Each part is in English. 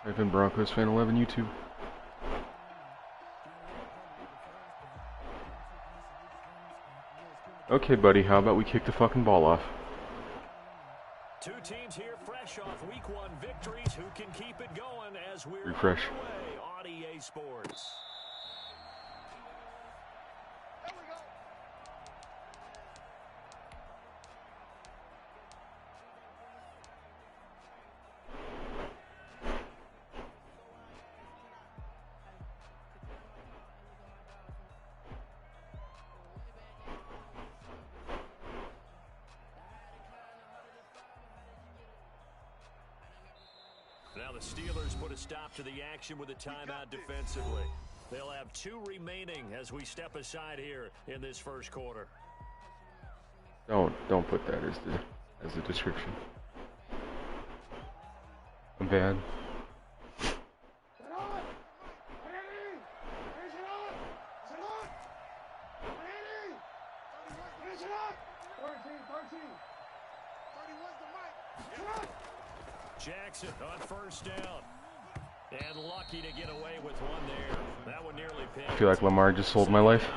Type in Broncos Fan 11 YouTube. Okay, buddy, how about we kick the fucking ball off? Two teams here fresh off week 1 victories. Who can keep it going as we're refresh on EA Sports? Now the Steelers put a stop to the action with a timeout defensively. They'll have 2 remaining as we step aside here in this first quarter. Don't put that as the description. I'm bad. Jackson on first down. And lucky to get away with one there. That one nearly picked. I feel like Lamar just sold my life.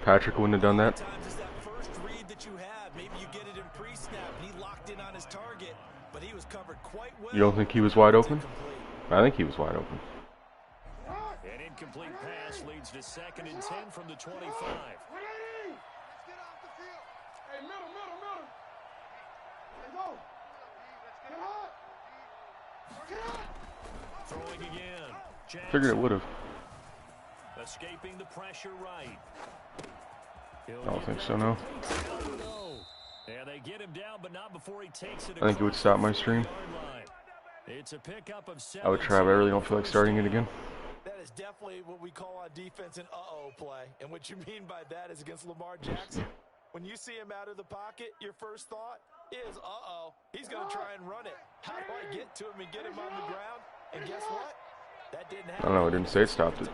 Patrick wouldn't have done that. Sometimes that first read that you have, maybe you get it in pre-snap, and he locked in on his target, but he was covered quite well. You don't think he was wide open? I think he was wide open. An incomplete pass leads to 2nd and 10 from the 25. Throwing again. Jackson. Figured it would have. Escaping the pressure right. I don't think so, no. And they get him down, but not before he takes it. I think it would stop my stream. It's a pickup of 7. I would try, but I really don't feel like starting it again. That is definitely what we call on defense an uh-oh play. And what you mean by that is against Lamar Jackson. When you see him out of the pocket, your first thought is, uh-oh, he's going to try and run it. How do I get to him and get him on the ground? And guess what? That didn't happen. I don't know, it didn't say it stopped it.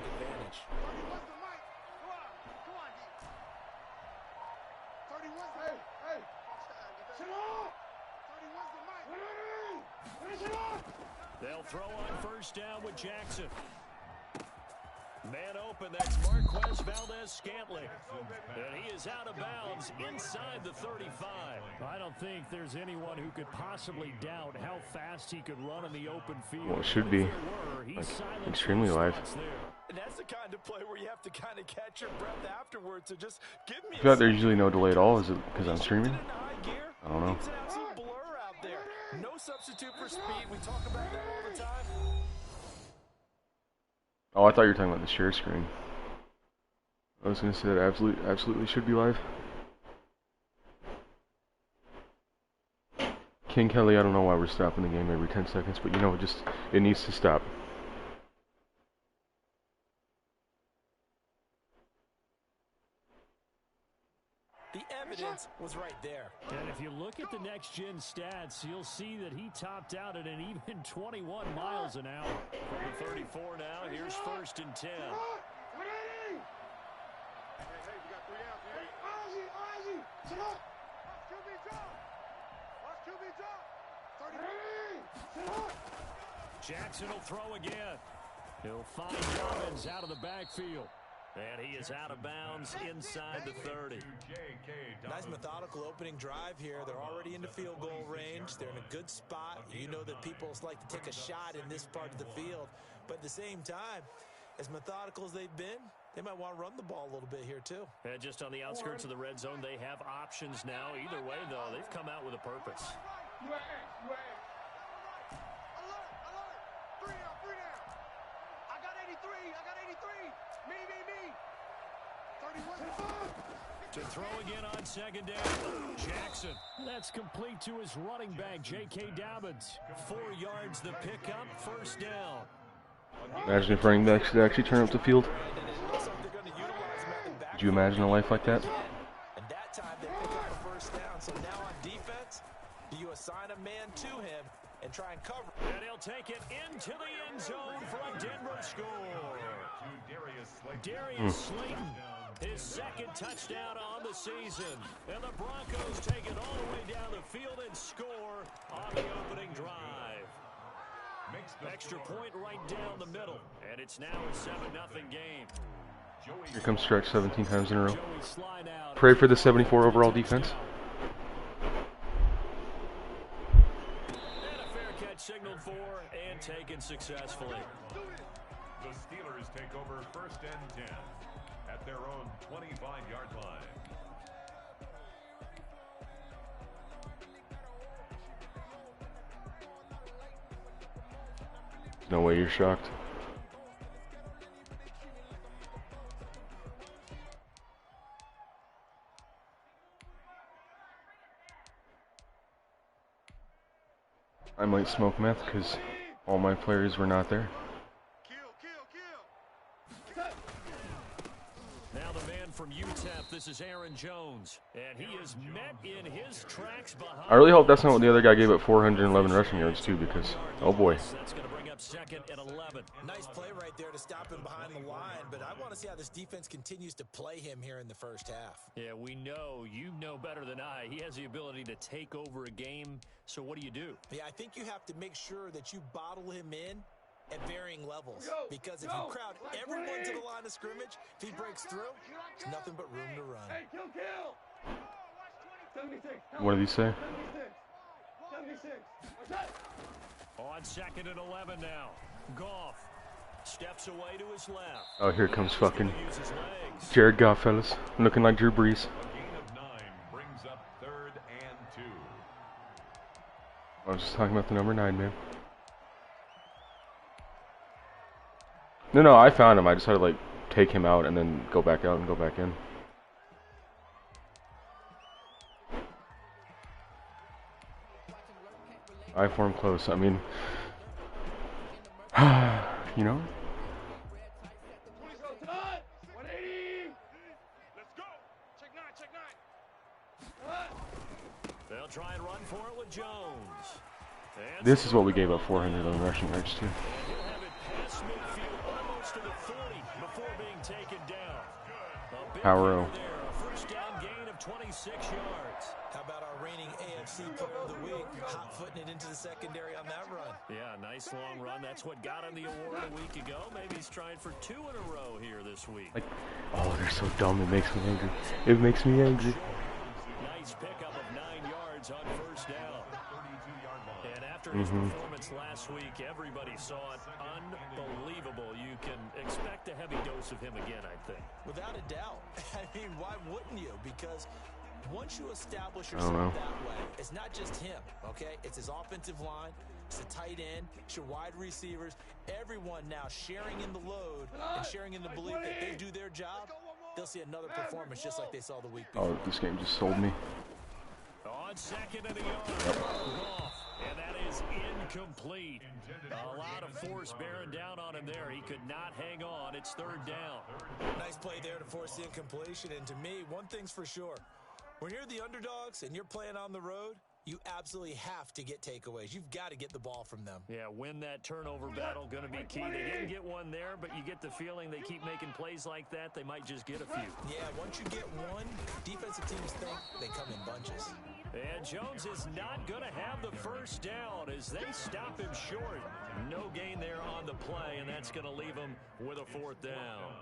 They'll throw on first down with Jackson. Man open, that's Marquez Valdez-Scantling. And he is out of bounds inside the 35. I don't think there's anyone who could possibly doubt how fast he could run in the open field. Well, it should be like extremely live. And that's the kind of play where you have to kind of catch your breath afterwards. So just give me I feel like there's usually no delay at all. Is it because I'm streaming? I don't know. It's an absolute blur out there. No substitute for speed. We talk about that all the time. Oh, I thought you were talking about the share screen. I was going to say that absolutely should be live. King Kelly, I don't know why we're stopping the game every 10 seconds, but you know, it needs to stop. The evidence was right there. And if you look at the next-gen stats, you'll see that he topped out at an even 21 miles an hour. From the 34 now, here's 1st and 10. Jackson will throw again. He'll find Dobbins out of the backfield. And he is out of bounds inside the 30. Nice methodical opening drive here. They're already into field goal range. They're in a good spot. You know that people like to take a shot in this part of the field. But at the same time, as methodical as they've been, they might want to run the ball a little bit here too. And just on the outskirts of the red zone, they have options now. Either way, though, they've come out with a purpose. To throw again on 2nd down. Jackson. That's complete to his running back, J.K. Dobbins. 4 yards the pickup, 1st down. Imagine if running backs could actually turn up the field. Could you imagine a life like that? And that time they pick up a 1st down. So now on defense, do you assign a man to him and try and cover? And he'll take it into the end zone for a Denver score. Darius Slayton. His 2nd touchdown on the season. And the Broncos take it all the way down the field and score on the opening drive. Extra point right down the middle, and it's now a 7-0 game. Here comes stretch 17 times in a row. Joey slide out. Pray for the 74 overall defense. And a fair catch signaled for and taken successfully. The Steelers take over 1st and 10 at their own 25-yard line. No way you're shocked. I might smoke meth because all my players were not there. Now the man from UTEP, this is Aaron Jones, and he is met in his tracks behind. I really hope that's not what the other guy gave at 411 rushing yards too, because oh boy. That's going to bring up 2nd and 11. Nice play right there to stop him behind the line, but I want to see how this defense continues to play him here in the first half. Yeah, we know, you know better than I, he has the ability to take over a game, so what do you do? Yeah, I think you have to make sure that you bottle him in at varying levels, because if you crowd everyone to the line of scrimmage, if he breaks through, there's nothing but room to run. Hey, kill. 76. What did he say? 76. On 2nd and 11 now. Goff steps away to his left. Oh, here comes fucking Use his legs. Jared Goff, fellas. Looking like Drew Brees. A gain of 9 brings up 3rd and 2. I was just talking about the number 9, man. No, I found him. I just had to, like, take him out and then go back out and go back in. I form close. I mean, you know? They'll try and run for it with Jones. And This is what we gave up 400 on rushing yards, too. he'll have it past midfield, almost to the 40 before being taken down. A big Power-o. gain there, a first down gain of 26 yards. How about our reigning AFC Player of the Week, hot-footing it into the secondary on that run? Yeah, nice long run. That's what got him the award a week ago. Maybe he's trying for 2 in a row here this week. Like, oh, they're so dumb. It makes me angry. It makes me angry. Nice pickup of 9 yards on first down. And after his performance last week, everybody saw it. Unbelievable. You can expect a heavy dose of him again, I think. Without a doubt. I mean, why wouldn't you? Because once you establish I don't know. yourself that way, it's not just him, okay? It's his offensive line, it's the tight end, it's your wide receivers, everyone now sharing in the load and sharing in the belief that they do their job. They'll see another performance just like they saw the week before. Oh, this game just sold me. On 2nd and a yard. Goff. And that is incomplete. A lot of force bearing down on him there. He could not hang on. It's 3rd down. Nice play there to force the incompletion. And to me, one thing's for sure. When you're the underdogs and you're playing on the road, you absolutely have to get takeaways. You've got to get the ball from them. Yeah, win that turnover battle, going to be key. They didn't get one there, but you get the feeling they keep making plays like that, they might just get a few. Yeah, once you get one, defensive teams think they come in bunches. And Jones is not going to have the first down as they stop him short. No gain there on the play, and that's going to leave him with a 4th down.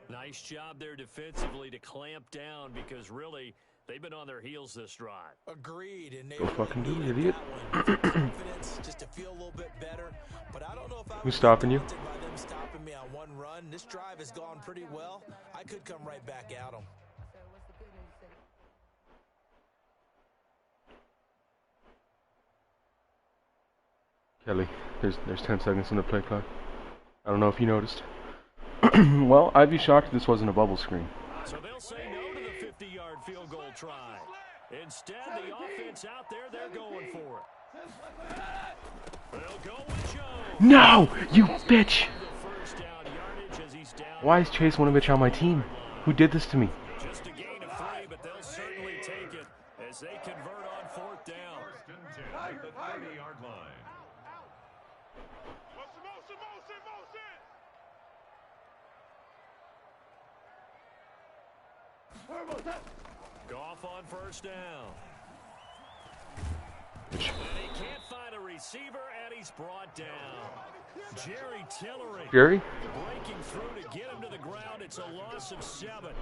Nice job there defensively to clamp down because really they've been on their heels this drive. Agreed, and they Go fucking do it, needed idiot. that one. Confidence just to feel a little bit better. But I don't know if I Who's was stopping you? daunted by them stopping me on one run. This drive has gone pretty well. I could come right back at them. Kelly, there's 10 seconds in the play clock. I don't know if you noticed. Well, I'd be shocked if this wasn't a bubble screen. So they'll say no to the 50-yard field goal try. Instead, the offense out there, they're going for it. They'll go with Jones. No, you bitch! The first down yardage as he's down. Why is Chase Winovich on my team? Who did this to me? Just a gain of 3, but they'll certainly take it as they convert on 4th down. 1st and 10 at the 30-yard line. Goff on first down. Bitch. And he can't find a receiver. receiver, and he's brought down. Jerry Tillery Jerry? breaking through to get him to the ground. It's a loss of 7.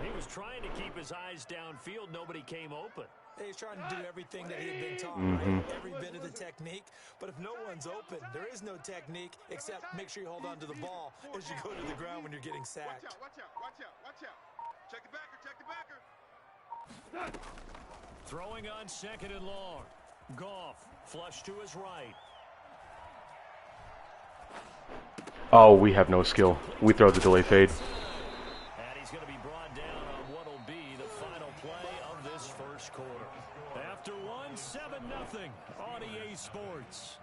He was trying to keep his eyes downfield. Nobody came open. He's trying to do everything that he had been taught, right? Every bit of the technique. But if no one's open, there is no technique except make sure you hold on to the ball as you go to the ground when you're getting sacked. Watch out. Check the backer. Throwing on 2nd and long. Goff flush to his right. Oh, we have no skill. We throw the delay fade. And he's going to be brought down on what will be the final play of this first quarter. After 1, 7-0 on EA Sports.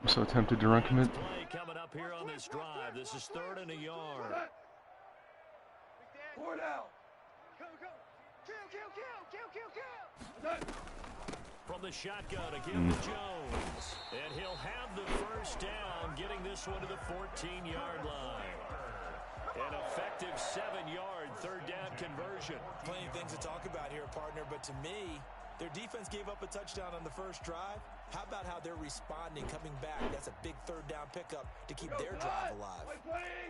I'm so tempted to run commit. Play coming up here on this drive. This is 3rd and a yard. 4 down. Kill. From the shotgun again to Jones. And he'll have the first down, getting this one to the 14-yard line. An effective 7-yard 3rd down conversion. Plenty of things to talk about here, partner, but to me, their defense gave up a touchdown on the first drive. How about how they're responding, coming back? That's a big 3rd down pickup to keep their drive alive.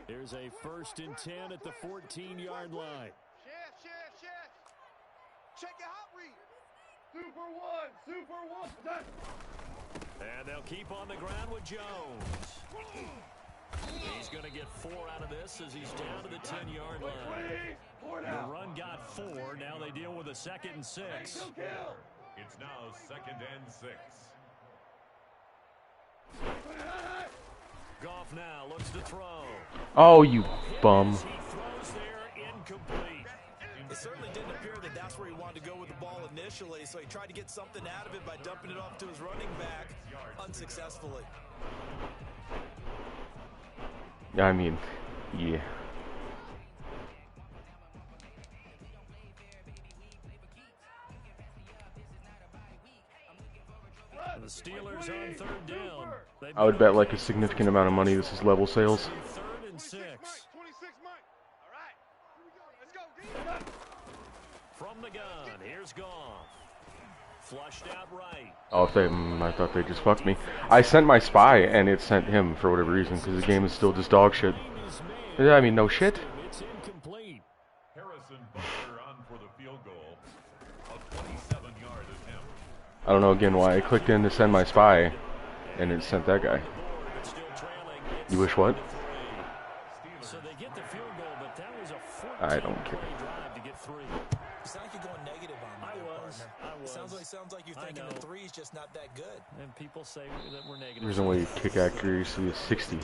Here's a 1st and 10 at the 14-yard line. Chef. Check your hot read. Super one. Done. And they'll keep on the ground with Jones. He's going to get 4 out of this as he's down to the 10-yard line. The run got 4. Now they deal with a 2nd and 6. It's now 2nd and 6. Goff now looks to throw. Oh, you bum. He throws there, incomplete. It certainly didn't appear that that's where he wanted to go with the ball initially, so he tried to get something out of it by dumping it off to his running back unsuccessfully. I mean, yeah. The Steelers on 3rd down. I would bet like a significant amount of money this is level sales. 3rd and 6. 26, Mike. All right. Here we go. Let's go. From the gun, here's Goff. Flushed out right. Oh, if they, I thought they just fucked me. I sent my spy and it sent him for whatever reason because the game is still just dog shit. I mean, no shit. It's incomplete. Harrison Butker on for the field goal. A 27-yard attempt. I don't know again why I clicked in to send my spy and it sent that guy. Still trailing. You wish what? So they get the field goal, but that was a I don't care. 14-play drive to get 3. You sound like you're going negative on me, partner. Sounds like you're thinking the 3 is just not that good. And people say that we're negative. There's only kick accuracy is 60.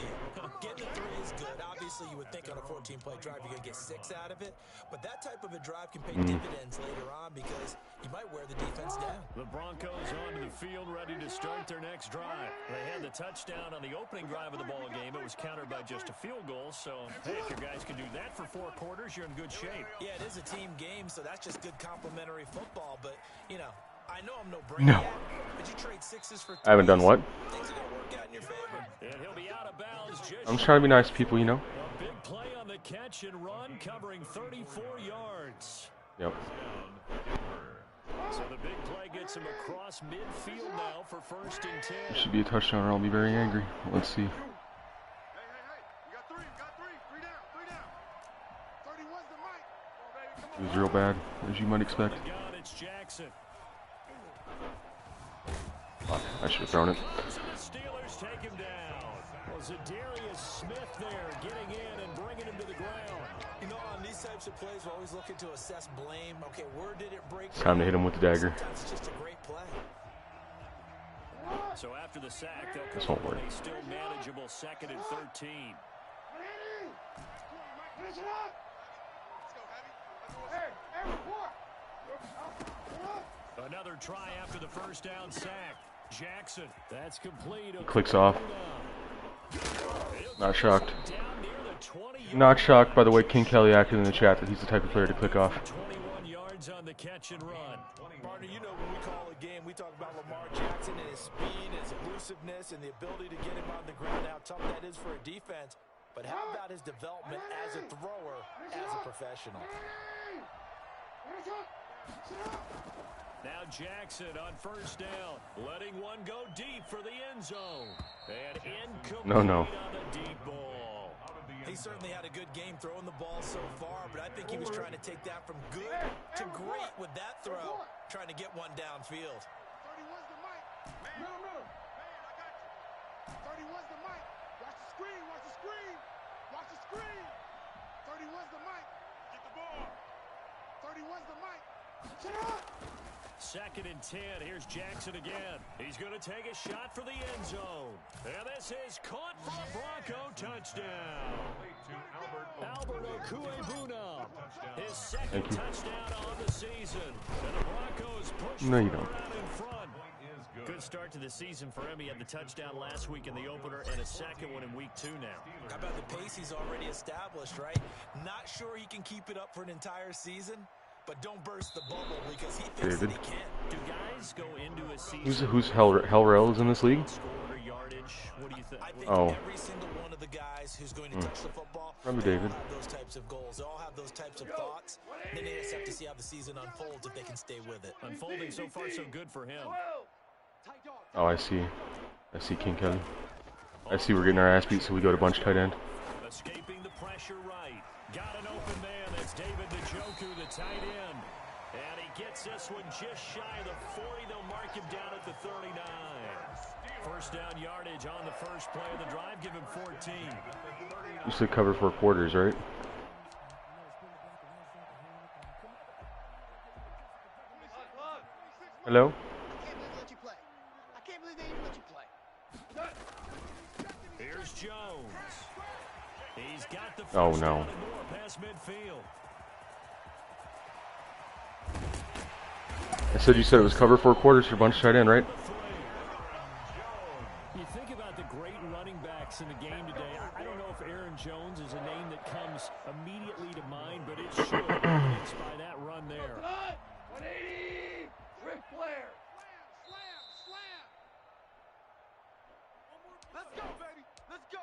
Getting the 3 is good. Obviously, you would think on a 14-play drive you're going to get 6 out of it. But that type of a drive can pay dividends later on because you might wear the defense down. The Broncos onto the field ready to start their next drive. They had the touchdown on the opening drive of the ball game. It was countered by just a field goal. So, hey, if your guys can do that for 4 quarters, you're in good shape. Yeah, it is a team game, so that's just good complimentary football. But, you know, I know I'm no brainiac, but you trade 6s for 3s. I haven't done what? Things are going to work out in your favor. And he'll be out of bounds. I'm just trying to be nice to people, you know? A big play on the catch and run, covering 34 yards. Yep. So the big play gets him across midfield now for 1st and 10. It should be a touchdown or I'll be very angry. Let's see. Hey. You got 3. 3 down. 31's the mic. Come on, baby. Come It was real bad, as you might expect. On the gun, it's Jackson. Fuck, I should have thrown it. So the Steelers take him down. Well, Zadarius Smith there getting in and bringing him to the ground. You know, on these types of plays, we're always looking to assess blame. Okay, where did it break? Time to hit him with the dagger. Sometimes it's just a great play. So after the sack, they'll This come won't up with work. a still manageable 2nd and 13. Finish it up. Let's go, Heavy. Hey, report. Another try after the first down sack. Jackson, that's complete. Clicks off. Not shocked. Down near the 20-yard Not shocked by the way King Kelly acted in the chat that he's the type of player to click off. 21 yards on the catch and run. Partner, you know when we call a game, we talk about Lamar Jackson and his speed, his elusiveness, and the ability to get him on the ground, how tough that is for a defense. But how about his development as a thrower, as a professional? Now Jackson on first down, letting one go deep for the end zone. And incomplete No. on the deep ball. He certainly had a good game throwing the ball so far, but I think he was trying to take that from good to great with that throw, trying to get one downfield. 31's the mic. Man, man, I got you. 31's the mic. Watch the screen, watch the screen. Watch the screen. 31's the mic. Get the ball. 31's the mic. Shut up. 2nd and 10. Here's Jackson again. He's going to take a shot for the end zone. And this is caught for a Bronco touchdown. Albert Okuebuna, his second touchdown on the season. And the Broncos push No, you further don't. out in front. Good start to the season for him. He had the touchdown last week in the opener and a second one in week 2 now. How about the pace he's already established, right? Not sure he can keep it up for an entire season, but don't burst the bubble because he thinks that he can. Do guys go into a season? Who's Hellrail is in this league? Score yardage? What do you think? I think Oh. every single one of the guys who's going to touch the football, Remember they David. all have those types of goals. They all have those types of thoughts. Then they just have to see how the season unfolds if they can stay with it. Unfolding so far so good for him. Oh, I see. I see King Kelly. I see we're getting our ass beat, so we go to bunch tight end. Escaping the pressure right. Got an open man. That's David Njoku, the tight end. And he gets this one just shy of the 40. They'll mark him down at the 39. First down yardage on the first play of the drive. Give him 14. You said cover 4 quarters, right? Hello? I can't believe they even let you play. Here's Jones. He's got the first Oh, no. down and more past midfield. I said you said it was cover 4 quarters for bunch tight end, right? You think about the great running backs in the game today. I don't know if Aaron Jones is a name that comes immediately to mind, but it should. It's by that run there. 180. Ric Flair. Slam. Let's go, baby. Let's go.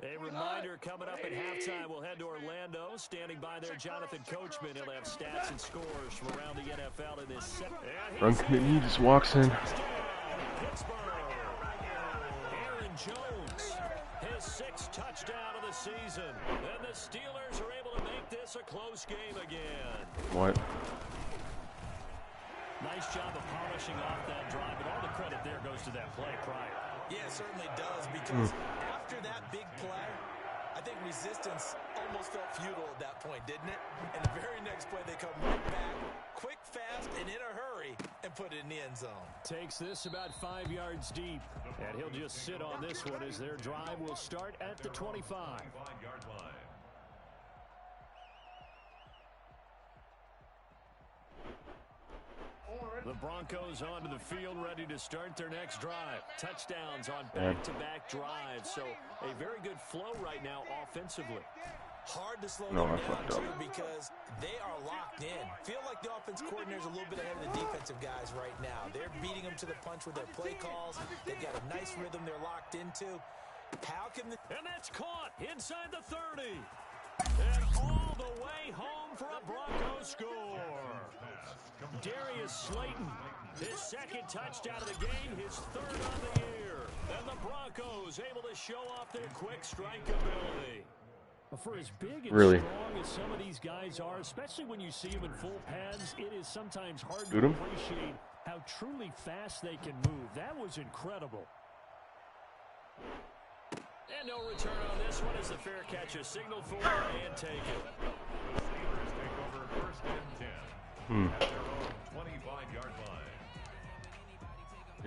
A reminder coming up at halftime. We'll head to Orlando. Standing by there, Jonathan Coachman. He'll have stats and scores from around the NFL in this second. Run committee, he just walks in. Pittsburgh. Aaron Jones, his 6th touchdown of the season. And the Steelers are able to make this a close game again. What? Nice job of polishing off that drive, but all the credit there goes to that play prior. Yeah, it certainly does, because after that big play, I think resistance almost felt futile at that point, didn't it? And the very next play, they come right back, quick, fast, and in a hurry, and put it in the end zone. Takes this about 5 yards deep, and he'll just sit on this one as their drive will start at the 25. 25-yard line. The Broncos onto the field, ready to start their next drive. Touchdowns on back-to-back drives, so a very good flow right now offensively. Hard to slow No, them I down, fucked up. too, because they are locked in. Feel like the offense coordinator's a little bit ahead of the defensive guys right now. They're beating them to the punch with their play calls. They've got a nice rhythm they're locked into. How can the... And that's caught inside the 30. And all the way home for a Broncos score. Darius Slayton, his 2nd touchdown of the game, his 3rd on the year. And the Broncos able to show off their quick strike ability. For as big and Really? strong as some of these guys are, especially when you see them in full pads, it is sometimes hard Shoot to 'em. appreciate how truly fast they can move. That was incredible. And no return on this one as the fair catch is signaled for and taken. The Steelers take over first and 10 at their own 25-yard line.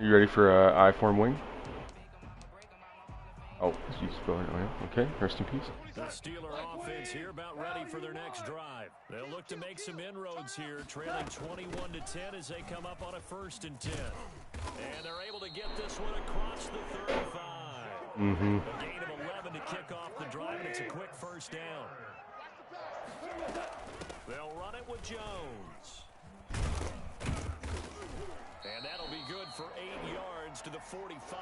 You ready for I-form wing? Oh, she's going. Oh, yeah. Okay, rest in peace. The Steeler offense here about ready for their next drive. They'll look to make some inroads here, trailing 21-10 as they come up on a 1st and 10. And they're able to get this one across the 35. Mm-hmm. A gain of 11 to kick off the drive, and it's a quick first down. They'll run it with Jones. And that'll be good for 8 yards. Dolphins to the 45.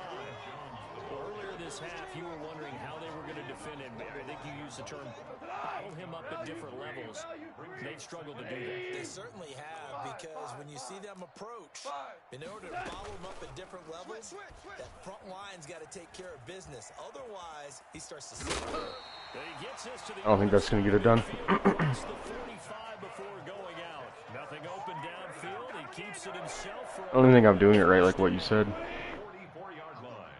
Well, earlier this half, you were wondering how they were going to defend him. I think you used the term bottle him up at different levels. They've struggled to do that. They certainly have, because when you see them approach, in order to bottle him up at different levels, that front line's got to take care of business. Otherwise, he starts to slip. I don't think that's going to get it done. Across the 45 before going out. Nothing open downfield. He keeps it himself. I don't even think I'm doing it right, like what you said. 44-yard line.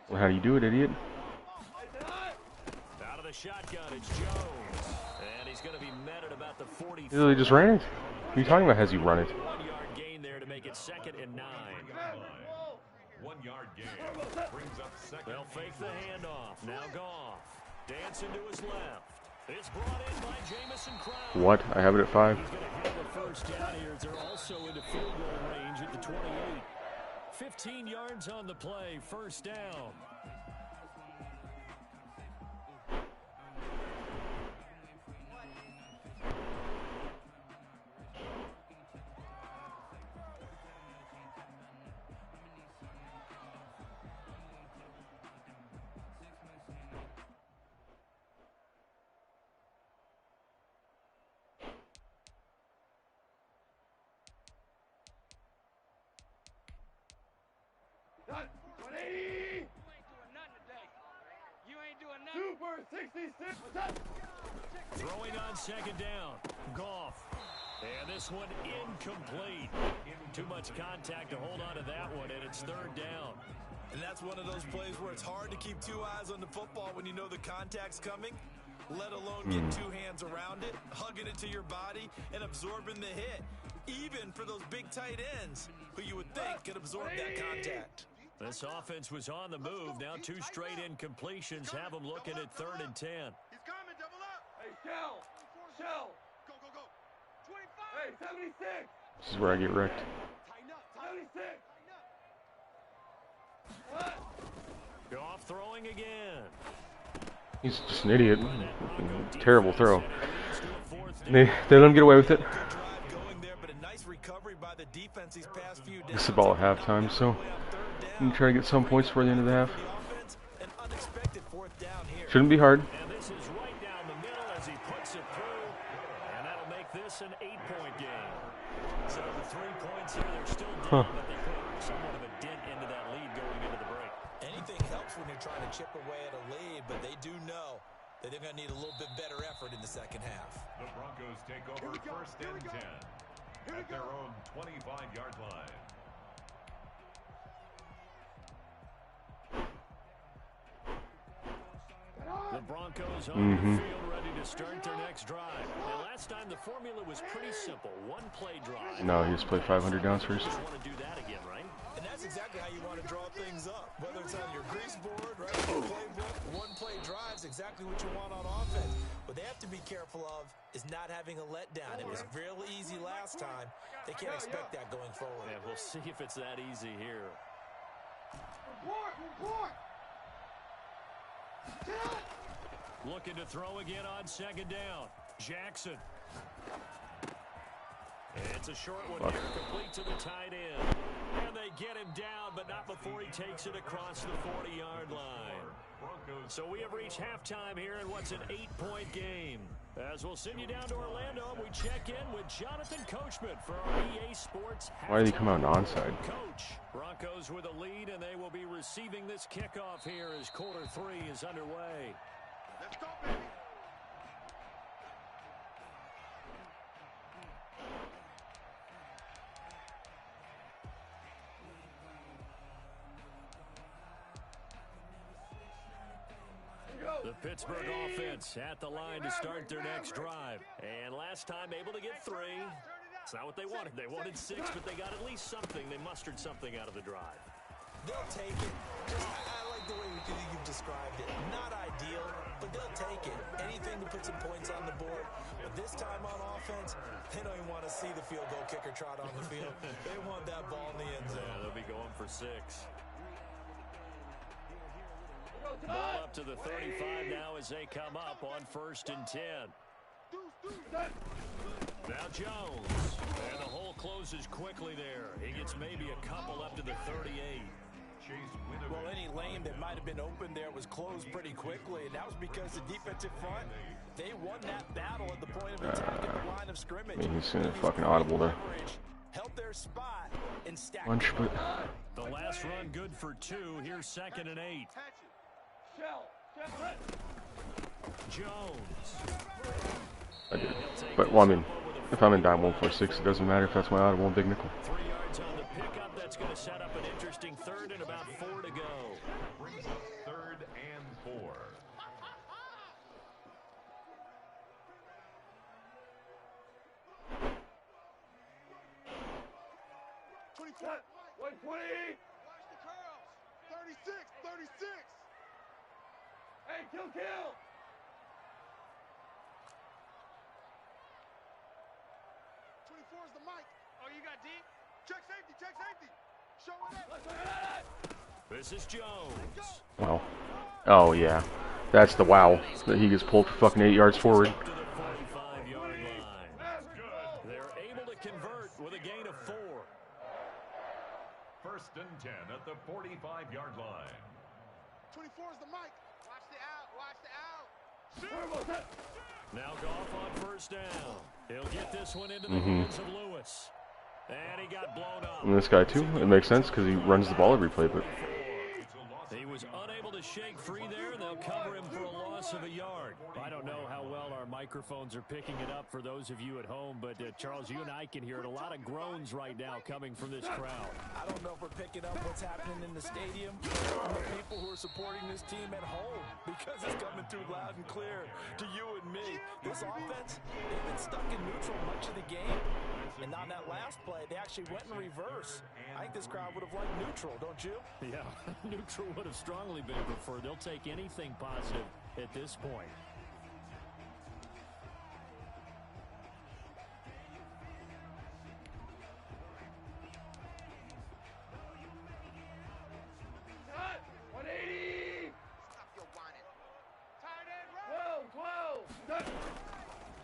Well, how do you do it, idiot? Out of the shotgun, it's Jones. And he's going to be met at about the 40. He literally just ran it. What are you talking about? Has he run it? 1-yard gain there to make it 2nd and 9. 1-yard gain brings up second. They'll fake the handoff. Now Goff. Dancing to his left. It's brought in by Jamison Crowder. What? I have it at 5. He's going to have the first down here. They're also into field goal range at the 28. 15 yards on the play. First down. Throwing on 2nd down. Goff. And this one incomplete. Too much contact to hold on to that one, and it's 3rd down. And that's one of those plays where it's hard to keep 2 eyes on the football when you know the contact's coming, let alone get 2 hands around it, hugging it to your body, and absorbing the hit. Even for those big tight ends, who you would think could absorb that contact. This offense was on the move. Now 2 straight incompletions have them looking at 3rd and 10. He's coming, double up. Hey, Shell. Go, go, go. 25. Hey, 76. This is where I get wrecked. Tighten up. 76. Goff throwing again. He's just an idiot. Terrible throw. They let him get away with it. It's the ball at halftime, so I'm gonna try to get some points for the end of the half. Shouldn't be hard. And this is right down the middle as he puts it through. And that'll make this an 8-point game. So the 3 points here, they're still down, but they put somewhat of a dent into that lead going into the break. Anything helps when you're trying to chip away at a lead, but they do know that they're going to need a little bit better effort in the second half. The Broncos take over 1st and 10 at their own 25-yard line. The Broncos on the field ready to start their next drive. And last time the formula was pretty simple. 1-play drive. No, he just played 500 downs first. You want to do that again, right? And that's exactly how you want to draw things up. Whether it's on your grease board, right, your playbook, 1-play drives, exactly what you want on offense. What they have to be careful of is not having a letdown. It was real easy last time. They can't expect that going forward. And we'll see if it's that easy here. Report. Looking to throw again on 2nd down. Jackson. It's a short one here, complete to the tight end. And they get him down, but not before he takes it across the 40-yard line. So we have reached halftime here in what's an 8-point game. As we'll send you down to Orlando, we check in with Jonathan Coachman for our EA Sports halftime. Why did he come out onside? Coach, Broncos with a lead, and they will be receiving this kickoff here as quarter 3 is underway. Let's go, baby. The Pittsburgh offense at the line to start their next drive. And last time able to get 3. It's not what they wanted. They wanted 6, but they got at least something. They mustered something out of the drive. They'll take it. I like the way you've described it. Not ideal, but they'll take it. Anything to put some points on the board. But this time on offense, they don't even want to see the field goal kicker trot on the field. They want that ball in the end zone. Yeah, they'll be going for 6. Ball up to the 35 now as they come up on 1st and 10. Now Jones. And the hole closes quickly there. He gets maybe a couple up to the 38. Well, any lane that might have been open there was closed pretty quickly, and that was because the defensive front, they won that battle at the point of attack at the line of scrimmage. I mean, he's in a fucking audible there. Held their spot and stacked. Lunch, but The last run good for 2. Here's 2nd and 8. Jones. I did. But well, I mean, if I'm in down 146, it doesn't matter if that's my audible and big nickel. 3 yards on the pickup. That's going to set up an interesting 3rd and about 4 to go. Brings up 3rd and 4. Watch the curls. 36, 36. Hey, kill. 24 is the mic. Oh, you got deep? Check safety. Show it up. This is Jones. Wow. Oh yeah, that's the wow that he gets pulled for fucking 8 yards forward. To the 45-yard line. They're able to convert with a gain of 4. 1st and 10 at the 45-yard line. 24 is the mic. Watch the out. Now Goff on 1st down. He'll get this one into the hands of Lewis. And he got blown up. And this guy too, it makes sense because he runs the ball every play, but He was unable to shake free there, and they'll cover him for a loss of a yard. I don't know how well our microphones are picking it up for those of you at home, but Charles, you and I can hear it. A lot of groans right now coming from this crowd. I don't know if we're picking up what's happening in the stadium from the people who are supporting this team at home, because it's coming through loud and clear to you and me. This offense, they've been stuck in neutral much of the game. And on that last play, they actually went in reverse. I think this crowd would have liked neutral, don't you? Yeah, neutral would have strongly been preferred. They'll take anything positive at this point.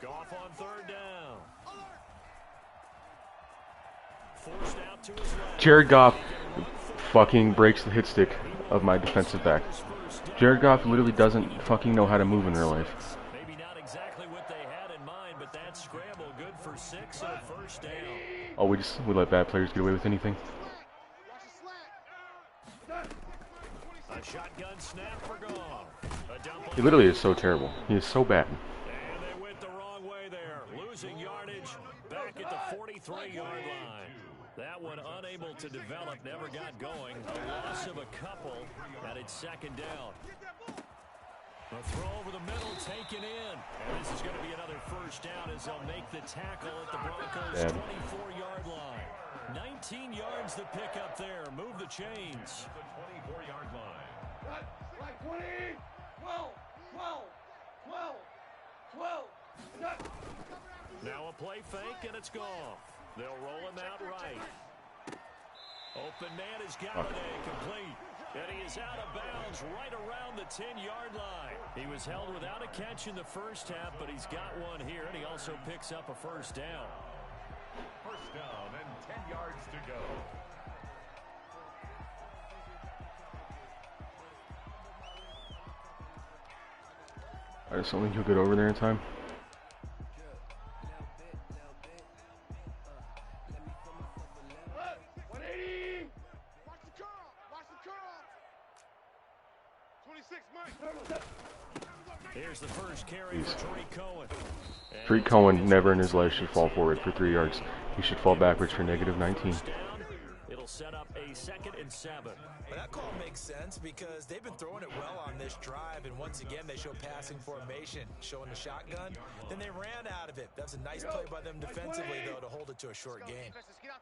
Goff on 3rd down. Forced out to his left. Jared Goff fucking breaks the hit stick of my defensive back. Jared Goff literally doesn't fucking know how to move in real life. Maybe not exactly what they had in mind, but that scramble good for 6 and a 1st down. Oh, we let bad players get away with anything. A shotgun snap for Goff. A dump He literally is so terrible. He is so bad. And they went the wrong way there. Losing yardage back at the 43-yard line. That one unable to develop, never got going. A loss of a couple, and it's 2nd down. A throw over the middle, taken in. And this is going to be another 1st down as they'll make the tackle at the Broncos' 24-yard line. 19 yards the pick up there. Move the chains. The 24-yard line. Right, 20, 12, 12, 12, 12. Now a play fake, and it's gone. They'll roll him out right. Open man is Galladay, complete. And he is out of bounds right around the 10-yard line. He was held without a catch in the 1st half, but he's got one here, and he also picks up a 1st down. 1st down and 10 yards to go. I just don't think he'll get over there in time. Here's the first carry for Tariq Cohen. Tariq Cohen never in his life should fall forward for 3 yards. He should fall backwards for -19. It'll set up a 2nd and 7. But that call makes sense because they've been throwing it well on this drive, and once again they show passing formation, showing the shotgun. Then they ran out of it. That's a nice play by them defensively, though, to hold it to a short gain.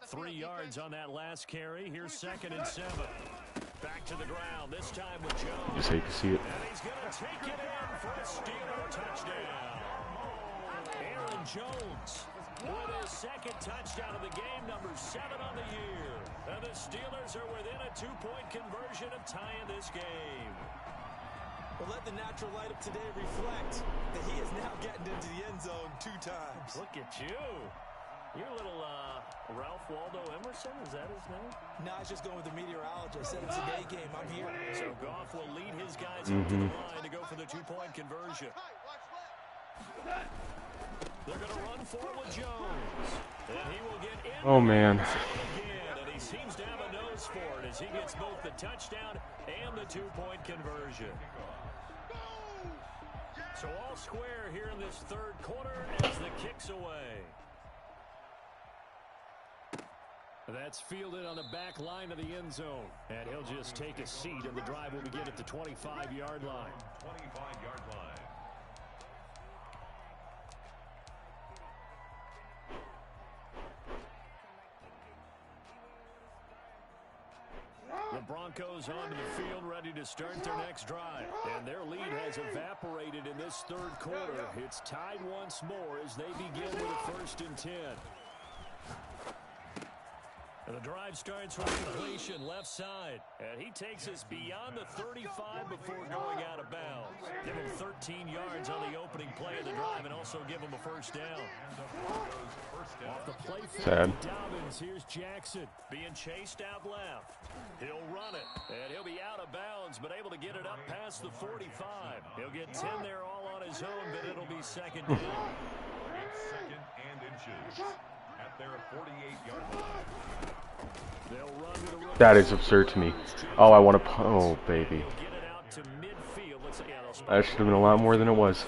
3 yards on that last carry. Here's 2nd and 7. Back to the ground, this time with Jones. Just hate to see it. And he's going to take it in for a Steeler touchdown. Aaron Jones with his 2nd touchdown of the game, number 7 on the year. And the Steelers are within a 2-point conversion of tying this game. But let the natural light of today reflect that he is now getting flattened into the end zone 2 times. Look at you. You're a little Ralph Waldo Emerson, is that his name? No, I was just going with the meteorologist. Said it's a day game. I'm here. So Goff will lead his guys up to the line to go for the 2-point conversion. They're going to run forward Jones. And he will get in. Oh, man. Again, and he seems to have a nose for it as he gets both the touchdown and the 2-point conversion. So all square here in this third quarter as the kick's away. That's fielded on the back line of the end zone. And he'll just take a seat, and the drive will begin at the 25-yard line. 25-yard line. The Broncos onto the field, ready to start their next drive. And their lead has evaporated in this third quarter. It's tied once more as they begin with a 1st and 10. And the drive starts with completion left side. And he takes us beyond the 35 before going out of bounds. Give him 13 yards on the opening play of the drive and also give him a 1st down. Off the play Sad. Dobbins, here's Jackson being chased out left. He'll run it, and he'll be out of bounds, but able to get it up past the 45. He'll get 10 there all on his own, but it'll be 2nd down. It's 2nd and inches at their 48-yard line. They'll run with a rookie. That is absurd to me. Oh, I want to... Oh, baby. Get it out to midfield. That should have been a lot more than it was.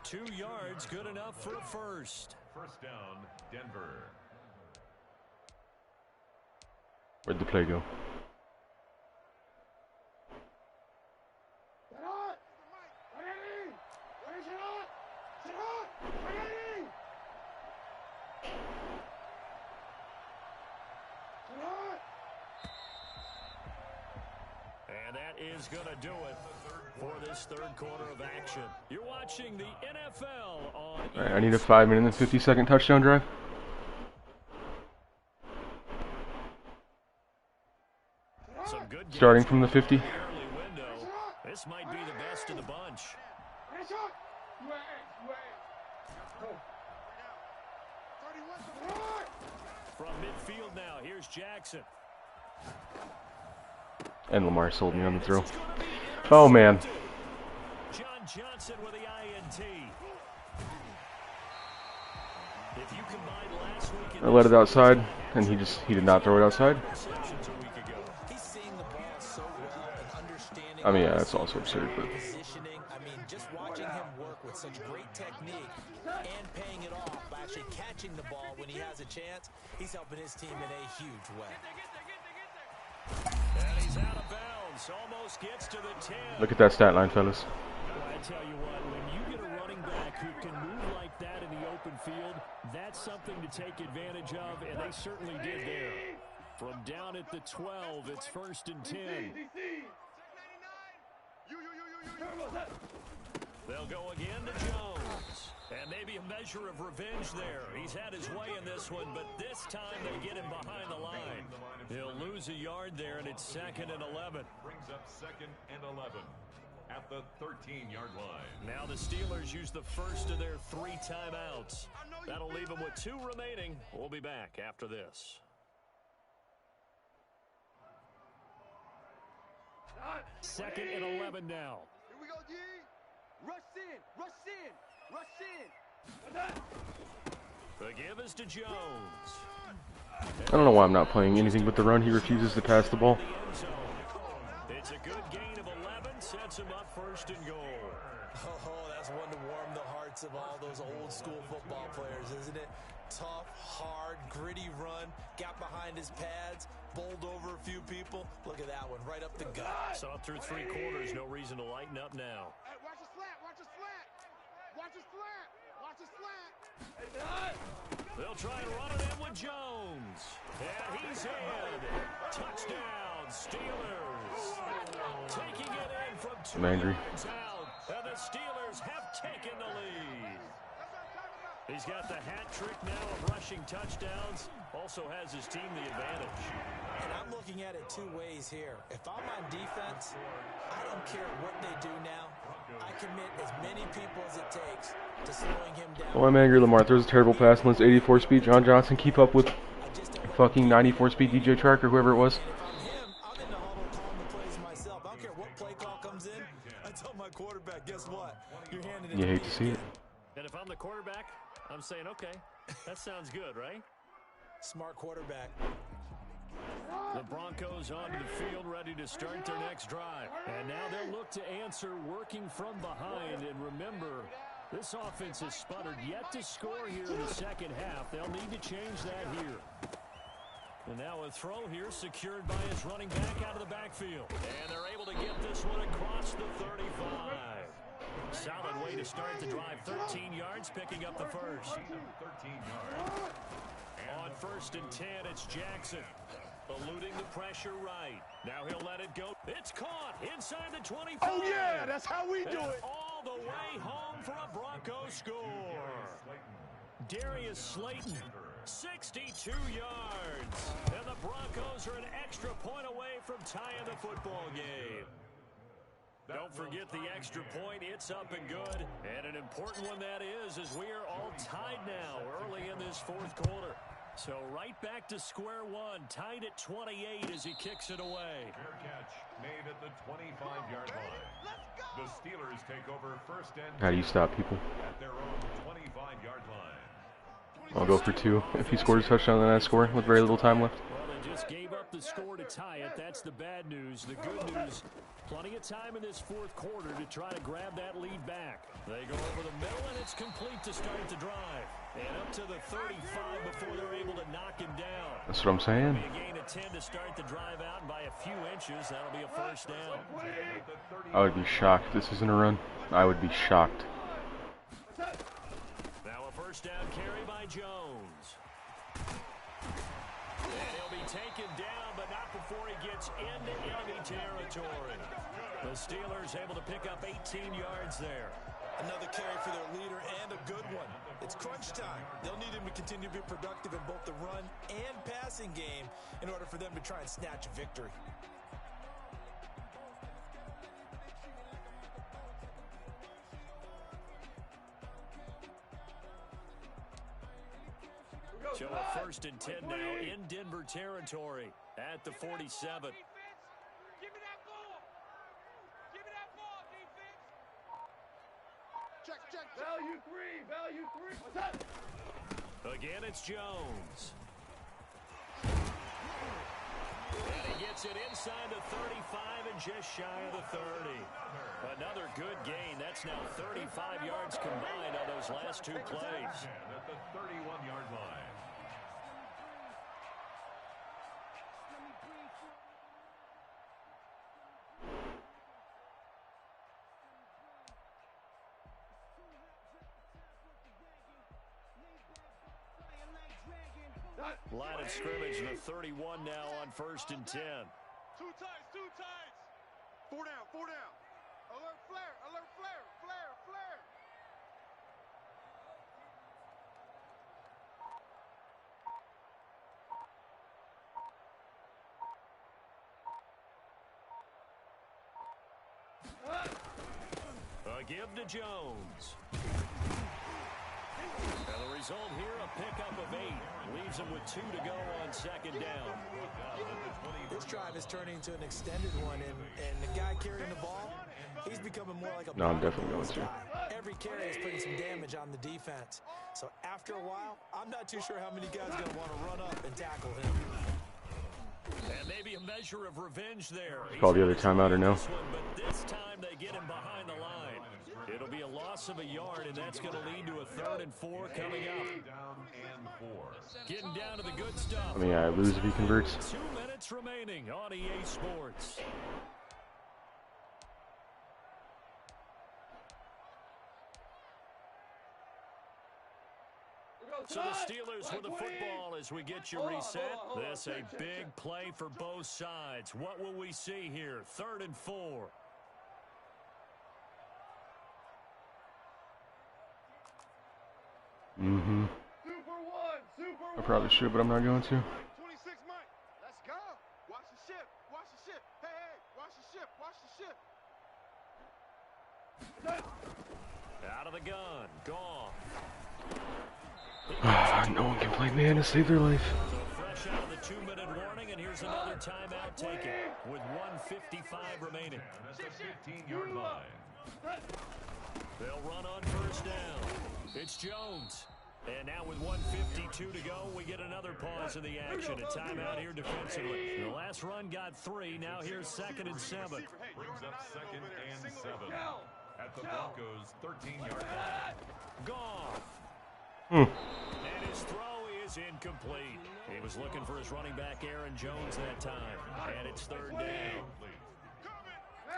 2 yards, good enough for a 1st. 1st down, Denver. Where'd the play go? And that is going to do it for this third quarter of action. You're watching the NFL on... All right, I need a 5-minute and 50-second touchdown drive. Some good Starting from the 50. early window. This might be the best of the bunch. From midfield now, here's Jackson. And Lamar sold me on the throw. Oh, man. John Johnson with the INT. If you combine last week I let it outside, and he did not throw it outside. receptions a week ago. He's seeing the ball so well and understanding. I mean, yeah, that's also absurd, but... Positioning. I mean, just watching him work with such great technique and paying it off by actually catching the ball when he has a chance, he's helping his team in a huge way. And he's out of bounds. Almost gets to the 10. Look at that stat line, fellas. Well, I tell you what, when you get a running back who can move like that in the open field, that's something to take advantage of, and they certainly did there. From down at the 12, it's 1st and 10. They'll go again to Jones. And maybe a measure of revenge there. He's had his way in this one, but this time they get him behind the line. He'll lose a yard there, and it's 2nd and 11. Brings up 2nd and 11 at the 13-yard line. Now the Steelers use the first of their 3 timeouts. That'll leave them with 2 remaining. We'll be back after this. Second and 11 now. Here we go, D. Rush in, rush in, rush in. The give is to Jones. I don't know why I'm not playing anything but the run. He refuses to pass the ball. It's a good gain of 11, sets him up 1st and goal. Oh, that's one to warm the hearts of all those old school football players, isn't it? Tough, hard, gritty run, got behind his pads, bowled over a few people. Look at that one, right up the gut. Saw through 3 quarters, no reason to lighten up now. Hey, watch the slant, watch the slant. Watch the slant, watch the slant. They'll try and run it in with Jones. And he's in. Touchdown, Steelers. Taking it in from 2 angry. yards out. And the Steelers have taken the lead. He's got the hat trick now of rushing touchdowns. Also has his team the advantage. And I'm looking at it 2 ways here. If I'm on defense, I don't care what they do now. I commit as many people as it takes to slowing him down. Well, I'm angry. Lamar throws a terrible pass and lets 84 speed John Johnson keep up with fucking 94 speed DJ Chark or whoever it was. And if I'm him, I'm in the huddle calling the plays myself. I don't care what play call comes in. I tell my quarterback, guess what? You're handing it You to hate me to see it. again. And if I'm the quarterback, I'm saying, okay, that sounds good, right? Smart quarterback. The Broncos onto the field, ready to start their next drive. And now they'll look to answer working from behind. And remember, this offense has sputtered yet to score here in the second half. They'll need to change that here. And now a throw here secured by his running back out of the backfield. And they're able to get this one across the 35. Solid way to start the drive. 13 yards, picking up the first. 13 yards. On 1st and 10, it's Jackson. Eluding the pressure right. Now he'll let it go. It's caught inside the 25. Oh, yeah, that's how we do And it. all the way home for a Broncos score. Darius Slayton, 62 yards. And the Broncos are an extra point away from tying the football game. Don't forget the extra point. It's up and good. And an important one that is, as we are all tied now early in this fourth quarter. So right back to square one, tied at 28 as he kicks it away. Fair catch made at the 25-yard line. The Steelers take over 1st and How do you stop people? at their own 25-yard line. I'll go for 2 if he scores a touchdown, then I score with very little time left. Well, they just gave up the score to tie it. That's the bad news. The good news, plenty of time in this fourth quarter to try to grab that lead back. They go over the middle, and it's complete to start the drive. And up to the 35 before they're able to knock him down. That's what I'm saying. Be a gain of 10 to start the drive out, and by a few inches, that'll be a first down. I would be shocked if this isn't a run. I would be shocked. Now a first down carry by Jones. And he'll be taken down, but not before he gets into enemy territory. The Steelers able to pick up 18 yards there. Another carry for their leader and a good one. It's crunch time. They'll need him to continue to be productive in both the run and passing game in order for them to try and snatch a victory. So a 1st and 10 now in Denver territory at the 47. Give me that ball. Give me that ball, defense. Check. Value three. What's that? Again, it's Jones. And he gets it inside the 35 and just shy of the 30. Another good gain. That's now 35 yards combined on those last 2 plays. At the 31-yard line. Line of scrimmage in the 31 now on 1st and 10. Two tights. 4 down. Alert flare. A give to Jones. And the result here, a pickup of 8. Leaves him with 2 to go on 2nd down. This drive is turning into an extended one, and the guy carrying the ball, he's becoming more like a No, I'm definitely going to. Every carry is putting some damage on the defense. So after a while, I'm not too sure how many guys are going to want to run up and tackle him. And maybe a measure of revenge there. Call the other timeout or no? But this time they get him behind the line. It'll be a loss of a yard, and that's going to lead to a 3rd and 4 coming up. Down and 4. Getting down to the good stuff. I mean, I lose if he converts. 2 minutes remaining on EA Sports. So the Steelers with the football as we get you reset. This a big play for both sides. What will we see here? 3rd and 4. Mm-hmm. I probably should, but I'm not going to. 26 Mike. Let's go. Watch the ship. Hey, watch the ship. gun. Gone. No one can play man to save their life. So fresh out of the 2-minute warning, and here's another timeout taken with 1:55 remaining. That's the 15-yard line. They'll run on first down. It's Jones. And now with 1:52 to go, we get another pause in the action. A timeout here defensively. The last run got 3. Now here's 2nd and 7. Brings up 2nd and 7 at the Broncos' 13-yard line. Gone. Hmm. And his throw is incomplete. He was looking for his running back, Aaron Jones, that time. And it's 3rd down.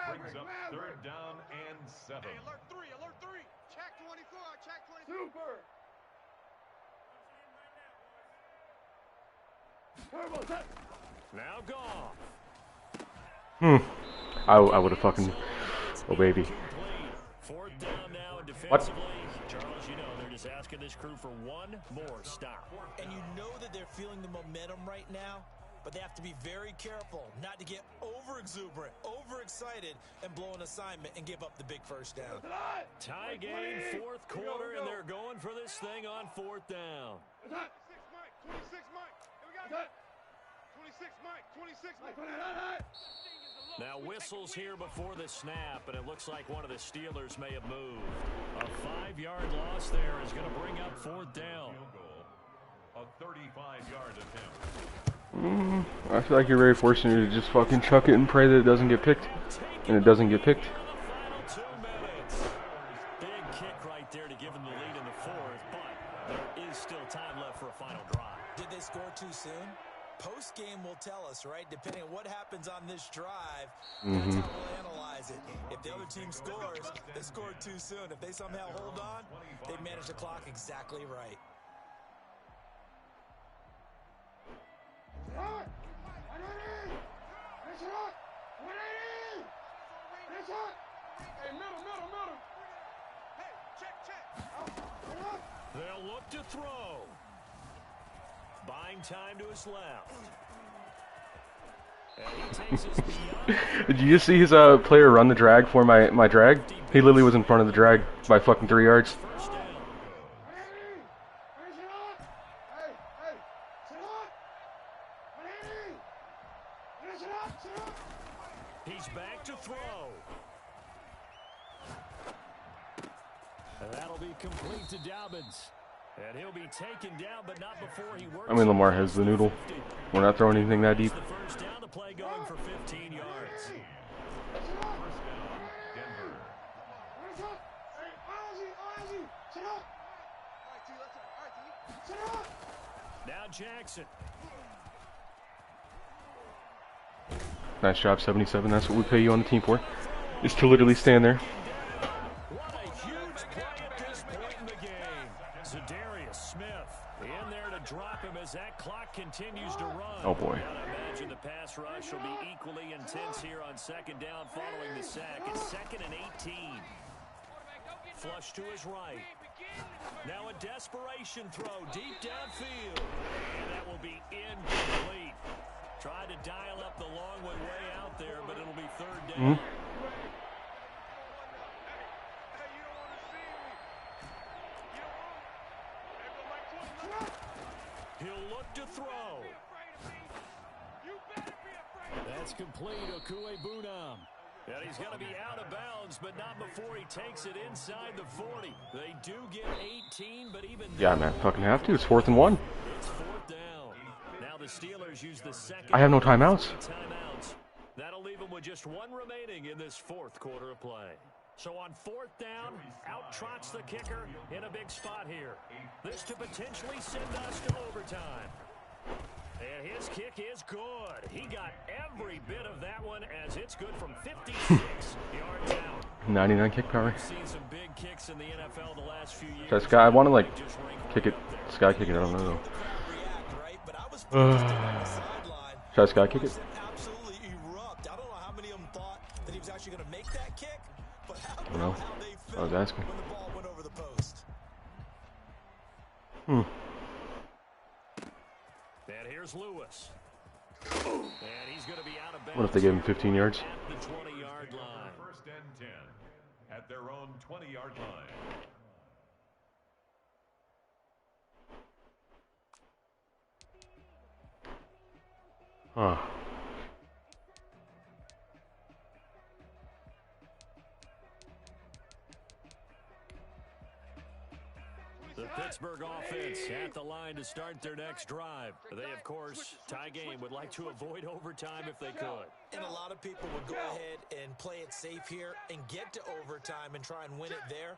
Brings up 3rd down and 7. Hey, alert 3, alert 3. Check 24, check 24. Super. Now Goff. I would have fucking. Oh baby. 4th down now and defensively. Charles, you know they're just asking this crew for one more stop. And you know that they're feeling the momentum right now, but they have to be very careful not to get over-exuberant, over-excited, and blow an assignment and give up the big first down. Tie game, 4th quarter, and they're going for this thing on 4th down. 26 Mike. Here we go. 26 Mike. Now whistles here before the snap, and it looks like one of the Steelers may have moved. A 5-yard loss there is going to bring up 4th down. A 35-yard attempt. I feel like you're very fortunate to just fucking chuck it and pray that it doesn't get picked. And it doesn't get picked. Final 2 minutes. Big kick right there to give them the lead in the 4th, but there is still time left for a final drive. Did they score too soon? Post-game will tell us, right? Depending on what happens on this drive, that's how we'll analyze it. If the other team scores, they scored too soon. If they somehow hold on, they manage the clock exactly right. Hey, middle. Hey, check. They'll look to throw. Buying time to his left. And he takes us beyond. Did you just see his player run the drag for my drag? He literally was in front of the drag by fucking 3 yards. First down. He's back to throw. And that'll be complete to Dobbins. And he'll be taken down, but not before he works. I mean, Lamar has the noodle. We're not throwing anything that deep. The first down, the play going for 15 yards. Denver. Now Jackson. Nice job, 77. That's what we pay you on the team for. Is to literally stand there. What a huge play at this point in the game. Zadarius Smith in there to drop him as that clock continues to run. Oh boy. I imagine the pass rush will be equally intense here on 2nd down following the sack. It's 2nd and 18. Flush to his right. Now a desperation throw deep downfield. And that will be incomplete. Tried to dial up the long one way out there, but it'll be 3rd down. He'll look to throw. That's complete, Okuebunam. And he's going to be out of bounds, but not before he takes it inside the 40. They do get 18, but even Yeah, man, fucking have to. It's 4th and 1. it's 4th down. Now the Steelers use the second. I have no timeouts. Timeouts. That'll leave them with just 1 remaining in this 4th quarter of play. So on 4th down, out trots the kicker in a big spot here. This to potentially send us to overtime. And his kick is good. He got every bit of that one as it's good from 56 yards out. 99 kick power. We've seen some big kicks in the NFL the last few years. That guy, I want to like kick it. Sky kick it. I don't know. Should I sky kick it? Absolutely erupt. I don't know how many of them thought that he was actually going to make that kick, but I don't know. how they I was felt asking. when the ball went over the post. And here's Lewis. And he's going to be out of bounds. What if they gave him 15 yards? At the 20-yard line. 1st and 10 at their own 20-yard line. Huh. The Pittsburgh offense at the line to start their next drive. They, of course, tie game, would like to avoid overtime if they could. And a lot of people would go ahead and play it safe here and get to overtime and try and win it there.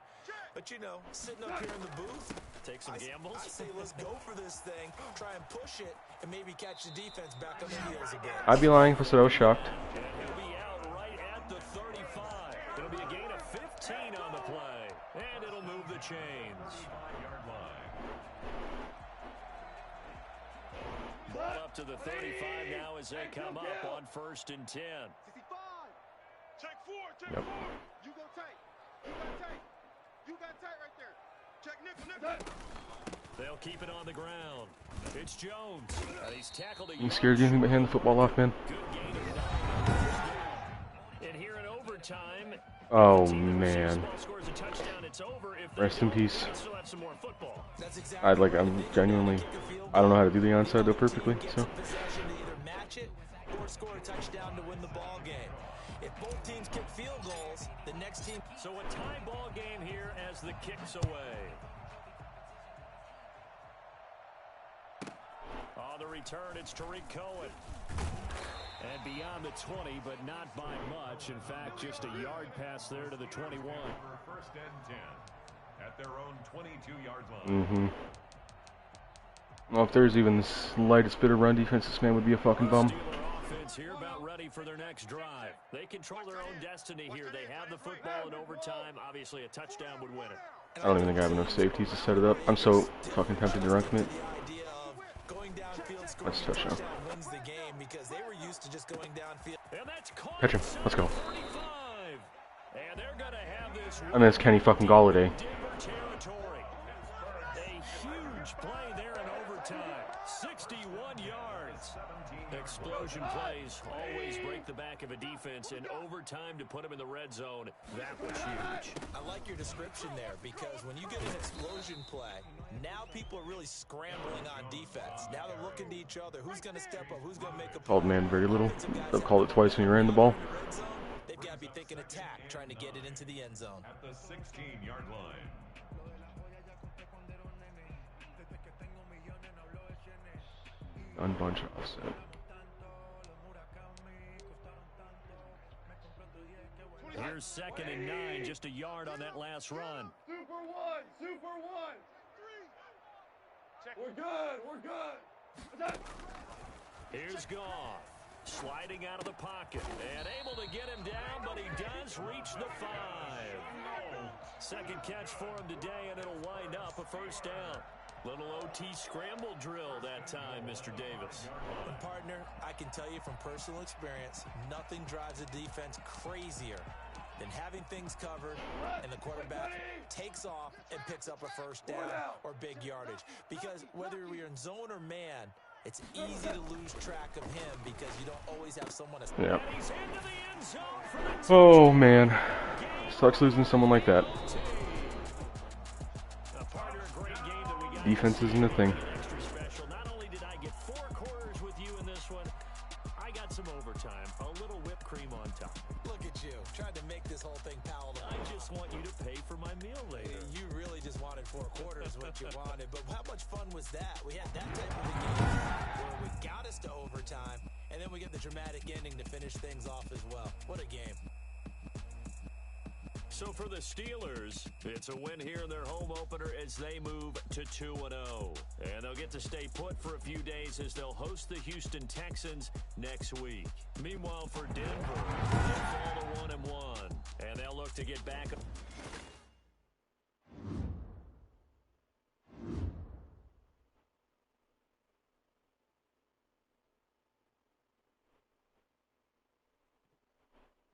But, you know, sitting up here in the booth, take some gambles. I say let's go for this thing, try and push it, and maybe catch the defense back on their heels again. I'd be lying if I said I was shocked. And he'll be out right at the 35. It'll be a gain of 15 on the play, and it'll move the chains. Ball up to the 35 now as they come up on 1st and 10. 65. Check 4. Check 4. You go tight. You got tight. You got tight right there. Check nickel. They'll keep it on the ground. It's Jones. He's tackled a You scared you anything but hand the football off, man? good gain of 9. And here in overtime, Oh, man. scores a touchdown. It's over. If Rest in peace. they still have some more football. That's exactly I'm genuinely, I don't know how to do the onside though perfectly, so. possession to either match it or score a touchdown to win the ball game. If both teams kick field goals, the next team... So a tie ball game here as the kick's away. On the return, it's Tariq Cohen. And beyond the 20, but not by much. In fact, just a yard pass there to the 21. For 1st and 10 at their own 22-yard line. Well, if there's even the slightest bit of run defense, this man would be a fucking bum. Steeler offense here about ready for their next drive. They control their own destiny here. They have the football in overtime. Obviously, a touchdown would win it. I don't even think I have enough safeties to set it up. I'm so fucking tempted to run commit. That's a touchdown. Wins the game because they were used to just going downfield. And that's Catch him. Let's go. 35. And they're going to have this. I mean, it's Kenny fucking Galladay. Denver territory. A huge play there in overtime. 61 yards. Explosion plays always break the back of a defense. In overtime to put them in the red zone, that was huge. I like your description there because when you get an explosion play, now people are really scrambling on defense. Now they're looking to each other. Who's going to step up? Who's going to make a play? Called man very little. They'll call it twice when you ran the ball. They've got to be thinking attack, trying to get it into the end zone. At the 16-yard line. Unbunch offset. Here's 2nd and 9, just a yard on that last run. Super one. Super one. We're good. We're good. Here's Goff, sliding out of the pocket, and able to get him down, but he does reach the 5. Second catch for him today, and it'll wind up a 1st down. Little OT scramble drill that time, Mr. Davis. And partner, I can tell you from personal experience, nothing drives a defense crazier than having things covered and the quarterback takes off and picks up a 1st down or big yardage. Because whether you're in zone or man, it's easy to lose track of him because you don't always have someone to... Yep. He's into the end zone for the Oh, man. Sucks losing someone like that. Defense isn't a thing. Extra special. Not only did I get 4 quarters with you in this one, I got some overtime, a little whipped cream on top. Look at you, trying to make this whole thing palatable. I just want you to pay for my meal later. You really just wanted 4 quarters what you wanted, but how much fun was that? We had that type of a game where we got us to overtime, and then we get the dramatic ending to finish things off as well. What a game. So for the Steelers, it's a win here in their home opener as they move to 2-0. And they'll get to stay put for a few days as they'll host the Houston Texans next week. Meanwhile, for Denver, they fall to 1-1. And they'll look to get back.